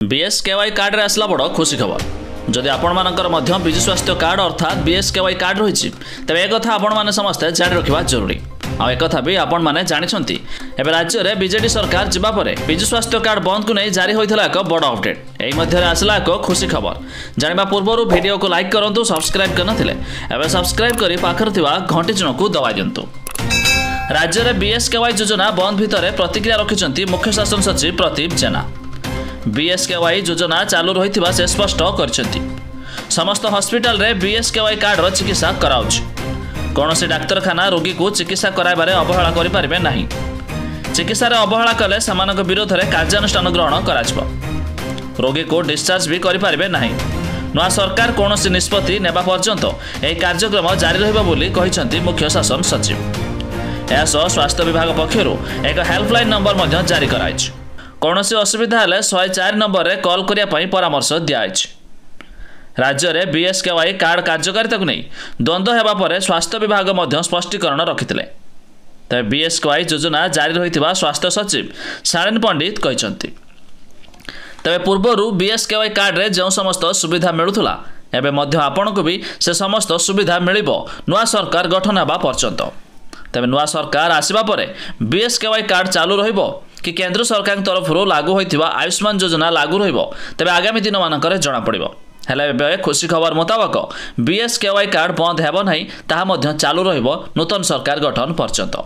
BSKY card रे आसला बड़ खुशी खबर। जदि आपण मानकर मध्य विजु स्वास्थ्य कार्ड अर्थात बीएसकेवाई कार्ड रही तेज एक आपण मैंने समस्ते जारी रखा जरूरी। आ एक भी आपण मैंने जानते एवं राज्य में बीजेडी सरकार जावा पर विजु स्वास्थ्य कार्ड बंद को नहीं जारी होता एक बड़ अपडेट। यही मध्य आसला एक खुशी खबर। जाना पूर्व वीडियो को लाइक करूँ, सब्सक्राइब करते सब्सक्राइब कर पाखर घंटी चिन्ह को दबाई दिंतु। राज्य में बीएसकेवाई योजना बंद भितर प्रतिक्रिया रखिंट मुख्य शासन सचिव प्रदीप जेना। बीएसकेवाई योजना चालू रही से स्पष्ट कर समस्त हॉस्पिटल रे बीएसकेवाई कार्ड चिकित्सा कराउछि। कौन डाक्तरखाना रोगी को चिकित्सा कराइबारे अवहेला करें ना। चिकित्सा अवहेला कले सामानक विरोध में कार्यानुष्ठान ग्रहण करा। रोगी को डिस्चार्ज भी करें ना। नवा सरकार कौन निष्पत्ति नेबा पर्यंत यह कार्यक्रम जारी रहिबो बोली कहिसंती मुख्य शासन सचिव। यासह स्वास्थ्य विभाग पक्षरु एक हेल्पलाइन नंबर जारी कराइछि। कौन असुविधा हेले 104 नंबर रे कॉल करिया पई परामर्श दियाइछि। राज्य में बीएसकेवाई कार्ड कार्यकारिता को नहीं द्वंद्व हेबा परे स्वास्थ्य विभाग स्पष्टीकरण रखिथिले। तबे बीएसकेवाई योजना जारी रही स्वास्थ्य सचिव शालिनी पंडित कहते तबे पूर्वर बीएसकेवाई कार्ड रे जो समस्त सुविधा मिलूला एबे मध्य आपण को भी से समस्त सुविधा मिलिबो नुआ सरकार गठन हेबा पर्यंत। तबे नुआ सरकार आसिबा परे बीएसकेवाई कार्ड चालू रहिबो कि केंद्र सरकार तरफ लागू होइथिबा आयुष्मान योजना लागू रहिबो तेबे आगामी दिन मानकरे जणा पड़िबो। हेले खुशी खबर मुताबक बीएसकेवाई कार्ड बंद हेबो नहीं, ताहा मध्य चालू रहिबो नूतन सरकार गठन पर्यंत।